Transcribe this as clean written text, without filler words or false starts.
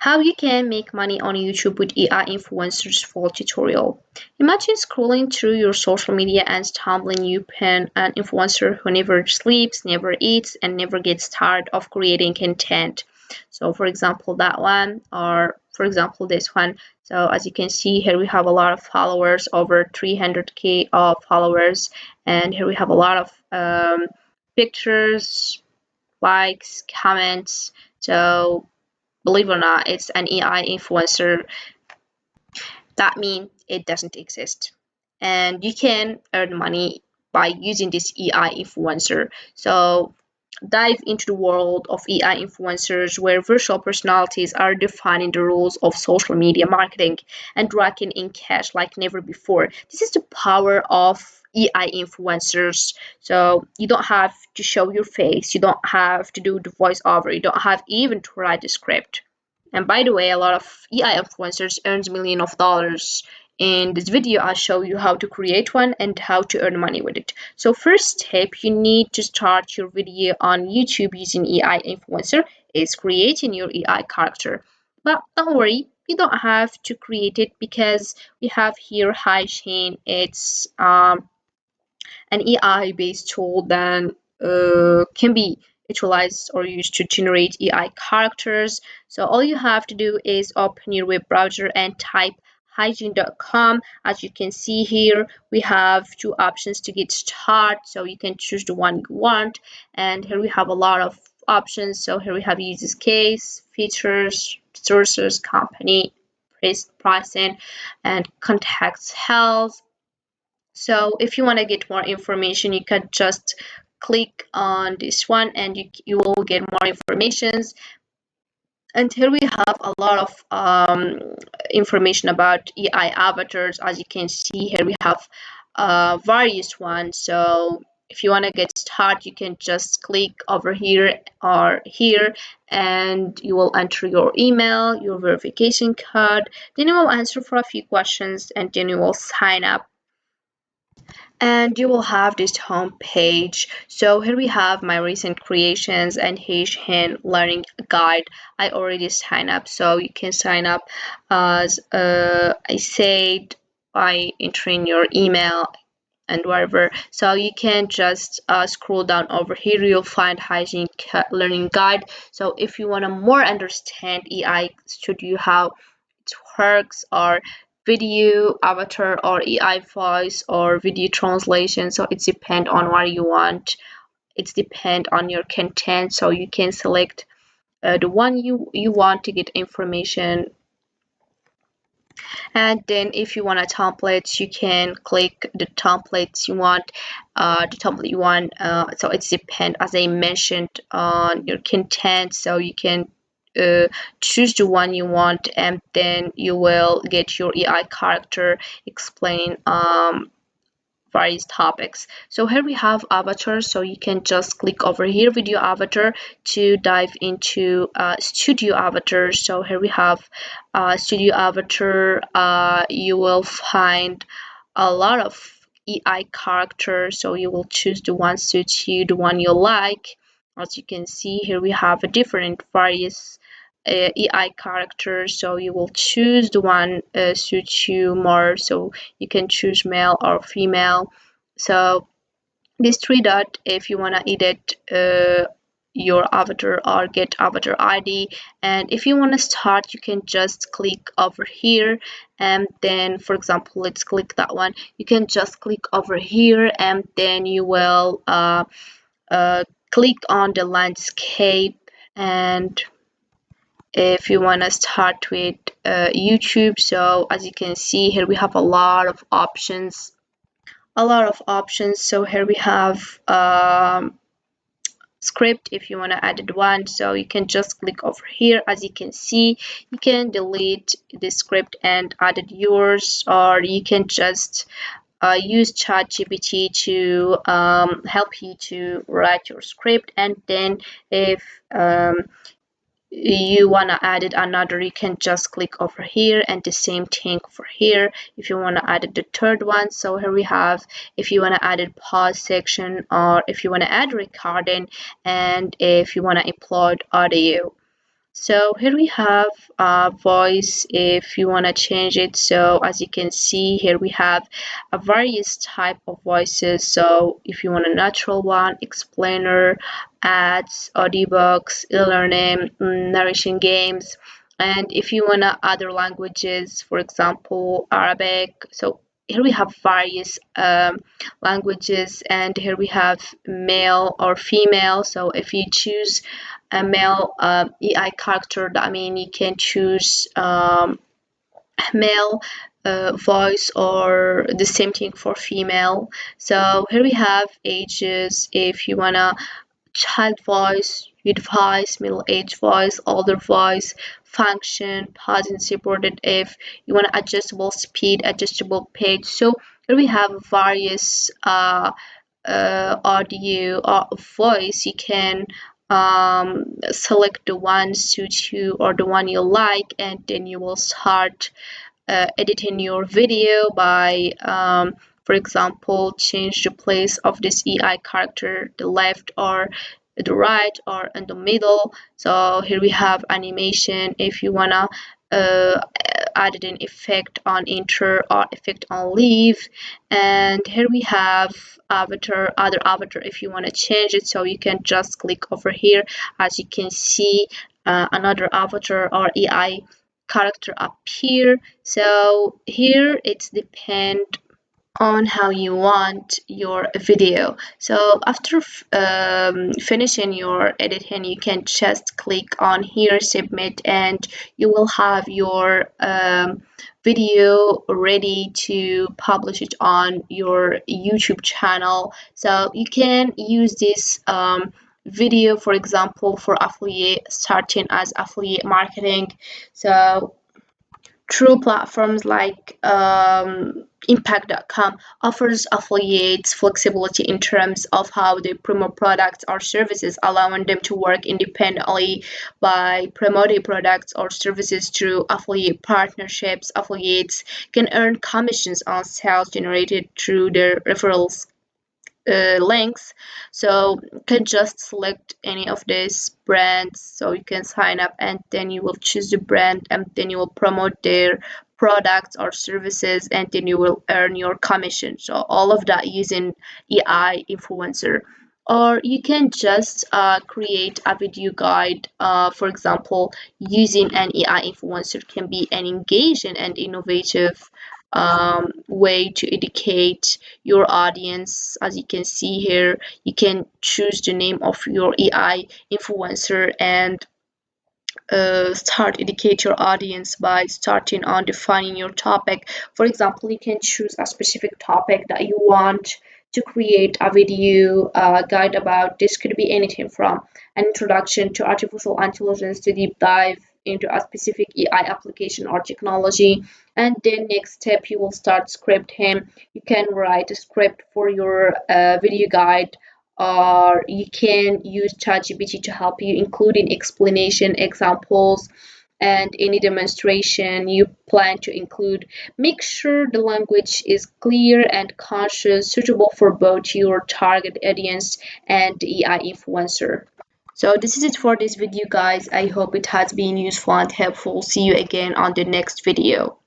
How you can make money on YouTube with AI influencers full tutorial. Imagine scrolling through your social media and stumbling upon an influencer who never sleeps, never eats, and never gets tired of creating content. So, for example, that one, or for example, this one. So, as you can see here, we have a lot of followers, over 300k of followers, and here we have a lot of pictures, likes, comments. So believe it or not, it's an AI influencer. That means it doesn't exist. And you can earn money by using this AI influencer. So dive into the world of AI influencers where virtual personalities are defining the rules of social media marketing and raking in cash like never before. This is the power of AI influencers. So you don't have to show your face, you don't have to do the voiceover, you don't have even to write the script. And by the way, a lot of AI influencers earns millions of dollars. In this video, I'll show you how to create one and how to earn money with it. So first step, you need to start your video on YouTube using AI influencer is creating your AI character. But don't worry, you don't have to create it because we have here HiShane. It's an AI based tool that can be utilized or used to generate AI characters. So all you have to do is open your web browser and type hygiene.com. As you can see here, we have two options to get started. So you can choose the one you want. And here we have a lot of options. So here we have use case, features, sources, company, pricing, and contacts health. So if you want to get more information, you can just click on this one and you will get more informations. And here we have a lot of information about AI avatars. As you can see here, we have various ones. So if you want to get started, you can just click over here or here and you will enter your email, your verification code. Then you will answer for a few questions and then you will sign up and you will have this home page. So here we have my recent creations and hand learning guide. I already signed up, so you can sign up as I said by entering your email and whatever. So you can just scroll down over here, you'll find hygiene learning guide. So if you want to more understand AI Studio, how it works, or video avatar or AI voice or video translation, so it's depend on what you want. It's depend on your content, so you can select the one you want to get information. And then if you want a template, you can click the templates you want, so it's depend, as I mentioned, on your content. So you can choose the one you want and then you will get your AI character explain various topics. So here we have avatar, so you can just click over here video avatar to dive into studio avatar. So here we have studio avatar. You will find a lot of AI characters, so you will choose the one suits you, the one you like. As you can see here, we have a different various AI characters, so you will choose the one suits you more. So you can choose male or female. So this three dot, if you want to edit your avatar or get avatar ID, and if you want to start, you can just click over here and then, for example, let's click that one. You can just click over here and then you will click on the landscape. And if you want to start with YouTube, so as you can see here, we have a lot of options. So here we have script. If you want to add one, so you can just click over here. As you can see, you can delete the script and add it yours, or you can just use ChatGPT to help you to write your script. And then if you want to add it another, you can just click over here, and the same thing for here if you want to add it the third one. So here we have, if you want to add a pause section, or if you want to add recording, and if you want to upload audio. So here we have voice if you want to change it. So as you can see here we have a various type of voices. So if you want a natural one, explainer, ads, audiobooks, e-learning, narration games, and if you want other languages, for example Arabic. So here we have various languages, and here we have male or female. So if you choose a male AI character, that means you can choose male voice, or the same thing for female. So here we have ages if you wanna child voice, youth voice, middle age voice, older voice, function, pause and supported if you want adjustable speed, adjustable pitch. So here we have various audio or voice. You can select the one suits you or the one you like, and then you will start editing your video by for example change the place of this EI character, the left or the right or in the middle. So here we have animation if you wanna uh, added an effect on enter or effect on leave. And here we have avatar, other avatar if you want to change it. So you can just click over here. As you can see, another avatar or AI character appear. So here it's depend on how you want your video. So after finishing your editing, you can just click on here submit, and you will have your video ready to publish it on your YouTube channel. So you can use this video, for example, for affiliate, starting as affiliate marketing. So true platforms like impact.com offers affiliates flexibility in terms of how they promote products or services, allowing them to work independently by promoting products or services through affiliate partnerships. Affiliates can earn commissions on sales generated through their referrals links. So you can just select any of these brands, so you can sign up and then you will choose the brand, and then you will promote their products or services, and then you will earn your commission. So all of that using AI influencer. Or you can just create a video guide. For example, using an AI influencer can be an engaging and innovative way to educate your audience. As you can see here, you can choose the name of your AI influencer and start educate your audience by starting on defining your topic. For example, you can choose a specific topic that you want to create a video guide about. This could be anything from an introduction to artificial intelligence to deep dive into a specific AI application or technology. And then next step, you will start script him. You can write a script for your video guide, or you can use ChatGPT to help you, including explanation, examples, and any demonstration you plan to include. Make sure the language is clear and conscious, suitable for both your target audience and the AI influencer. So this is it for this video, guys. I hope it has been useful and helpful. See you again on the next video.